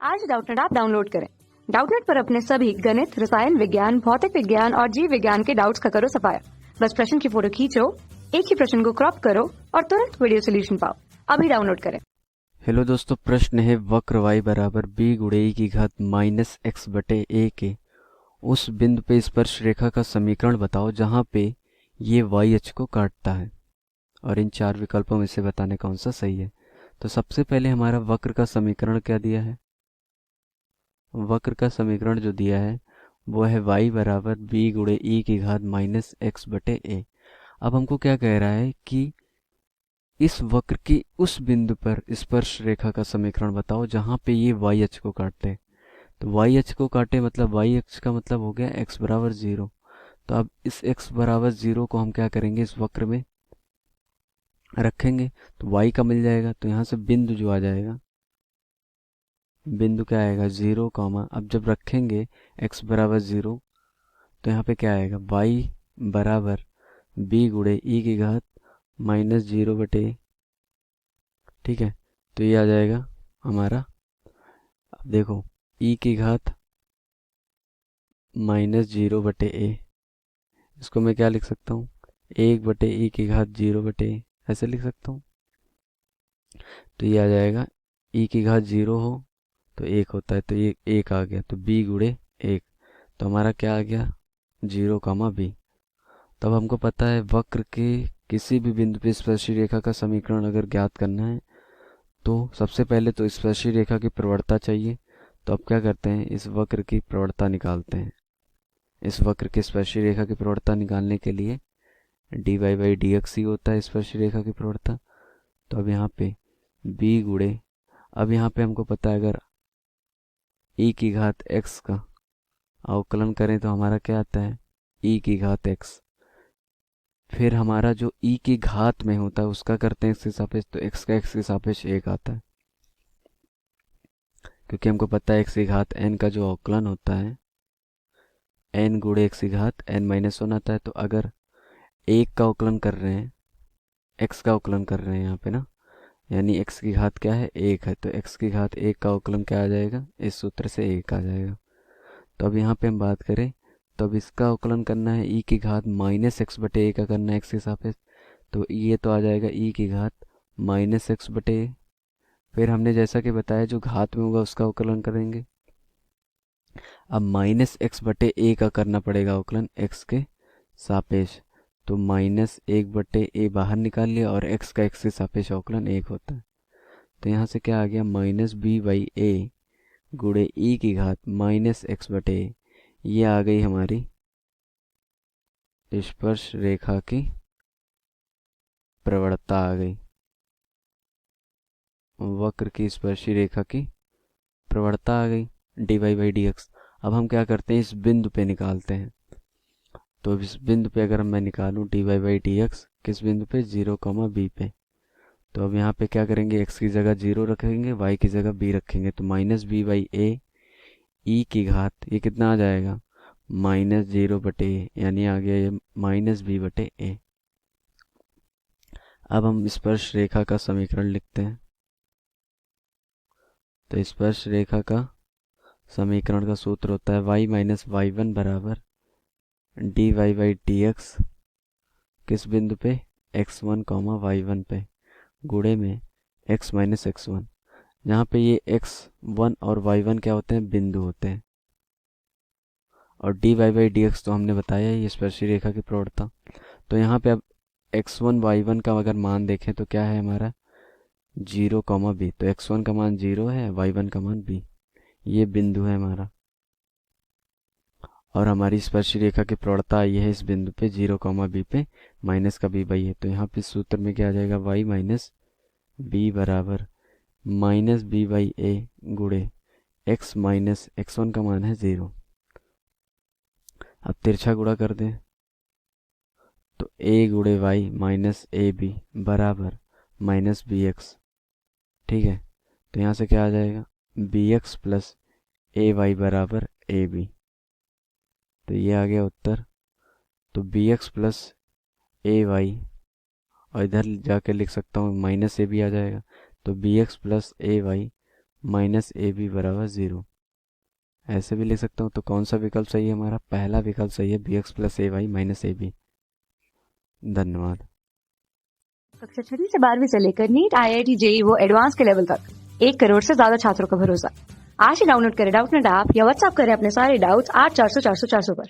आज Doubtnut app download करें। Doubtnut पर अपने सभी गणित, रसायन विज्ञान, भौतिक विज्ञान और जीव विज्ञान के डाउट्स का करो सफाया। बस प्रश्न की फोटो खींचो, एक ही प्रश्न को क्रॉप करो और तुरंत वीडियो सोल्यूशन पाओ। अभी डाउनलोड करें। हेलो दोस्तों, प्रश्न है वक्र y बराबर b गुणे e की घात माइनस एक्स बटे a के उस बिंदु पे स्पर्श रेखा का समीकरण बताओ जहाँ पे ये y अक्ष को काटता है और इन चार विकल्पों में से बताने कौन सा सही है। तो सबसे पहले हमारा वक्र का समीकरण क्या दिया है। वक्र का समीकरण जो दिया है वो है y बराबर b गुणे e की घात माइनस एक्स बटे a। अब हमको क्या कह रहा है कि इस वक्र की उस बिंदु पर स्पर्श रेखा का समीकरण बताओ जहां पे ये y अक्ष को काटते। तो y अक्ष को काटे मतलब y अक्ष का मतलब हो गया x बराबर 0। तो अब इस x बराबर 0 को हम क्या करेंगे, इस वक्र में रखेंगे तो y का मिल जाएगा। तो यहाँ से बिंदु जो आ जाएगा, बिंदु क्या आएगा 0 कॉमा, अब जब रखेंगे x बराबर 0 तो यहाँ पे क्या आएगा y बराबर b गुणे e की घात माइनस 0 बटे, ठीक है। तो ये आ जाएगा हमारा, अब देखो e की घात माइनस 0 बटे ए, इसको मैं क्या लिख सकता हूँ 1 बटे e की घात 0 बटे ए, ऐसे लिख सकता हूँ। तो ये आ जाएगा e की घात 0 हो तो 1 होता है, तो ये 1 आ गया, तो b गुणे 1। तो हमारा क्या आ गया 0 कामा b। तब हमको पता है वक्र के किसी भी बिंदु पे स्पर्शी रेखा का समीकरण अगर ज्ञात करना है तो सबसे पहले तो स्पर्शी रेखा की प्रवणता चाहिए। तो अब क्या करते हैं, इस वक्र की प्रवणता निकालते हैं। इस वक्र की स्पर्शी रेखा की प्रवणता निकालने के लिए dy बाई डी एक्स ही होता है स्पर्शी रेखा की प्रवणता। तो अब यहाँ पे b गुणे, अब यहाँ पे हमको पता है अगर e की घात x का अवकलन करें तो हमारा क्या आता है e की घात x। फिर हमारा जो e की घात में होता है उसका करते हैं x के सापेक्ष, तो x का x के सापेक्ष 1 आता है, क्योंकि हमको पता है x की घात n का जो अवकलन होता है n गुणे x की घात n माइनस 1 आता है। तो अगर 1 का अवकलन कर रहे हैं, x का अवकलन कर रहे हैं यहाँ पे ना, यानी x की घात क्या है 1 है, तो x की घात 1 का अवकलन क्या आ जाएगा, इस सूत्र से 1 आ जाएगा। तो अब यहाँ पे हम बात करें तो अब इसका अवकलन करना है e की घात माइनस एक्स बटे ए का करना है x के सापेक्ष, तो ये तो आ जाएगा e की घात माइनस एक्स बटे ए। फिर हमने जैसा कि बताया जो घात में होगा उसका अवकलन करेंगे। अब माइनस एक्स बटे ए का करना पड़ेगा अवकलन x के सापेक्ष, तो माइनस 1 बटे ए बाहर निकाल लिया और x का x के सापेक्ष अवकलन 1 होता है। तो यहाँ से क्या आ गया माइनस बी बाई ए गुणे ई की घात माइनस एक्स बटे ए। ये आ गई हमारी स्पर्श रेखा की प्रवणता आ गई, वक्र की स्पर्शी रेखा की प्रवणता आ गई dy बाई डी एक्स। अब हम क्या करते हैं इस बिंदु पे निकालते हैं। तो इस बिंदु पे अगर मैं निकालूं dy बाई डी एक्स किस बिंदु पे 0 कॉमा बी पे, तो अब यहाँ पे क्या करेंगे x की जगह 0 रखेंगे, y की जगह b रखेंगे, तो माइनस बी बाई ए ई की घात ये कितना आ जाएगा माइनस 0 बटे ए, यानी आ गया ये माइनस बी बटे ए। अब हम स्पर्श रेखा का समीकरण लिखते हैं। तो स्पर्श रेखा का समीकरण का सूत्र होता है y माइनस वाई वन बराबर d y by d x किस बिंदु पे x1 कॉमा y1 पे गुणे में x माइनस एक्स वन, जहाँ पे ये x1 और y1 क्या होते हैं बिंदु होते हैं, और dy बाई डी एक्स तो हमने बताया ये स्पर्शी रेखा की प्रवणता। तो यहाँ पे अब x1 y1 का अगर मान देखें तो क्या है हमारा 0 कॉमा बी, तो x1 का मान 0 है, y1 का मान b, ये बिंदु है हमारा। और हमारी स्पर्शी रेखा की प्रवणता ये है इस बिंदु पे 0 कॉमा बी पे माइनस का b बाई है। तो यहाँ पे सूत्र में क्या आ जाएगा y माइनस बी बराबर माइनस बी बाई ए गुणे x माइनस x1 का मान है 0। अब तिरछा गुणा कर दें तो a गुणे वाई माइनस ए बी बराबर माइनस बी एक्स, ठीक है। तो यहाँ से क्या आ जाएगा B x plus a Y बराबर ए बी, तो ये आ गया उत्तर। तो b x plus a Y, और इधर जाके लिख सकता हूँ माइनस ए बी आ जाएगा, तो b x plus a y minus a b बराबर 0। ऐसे भी लिख सकता हूँ। तो कौन सा विकल्प सही है हमारा? पहला विकल्प सही है, b x plus a y minus a b. धन्यवाद। कक्षा 6 से 12वीं से लेकर नीट, IIT, जेईई वो एडवांस के लेवल तक 1 करोड़ से ज्यादा छात्रों का भरोसा। आज ही डाउनलोड करें डाउटनेट ऐप या व्हाट्सएप करें अपने सारे डाउट्स 8400 400 400 पर।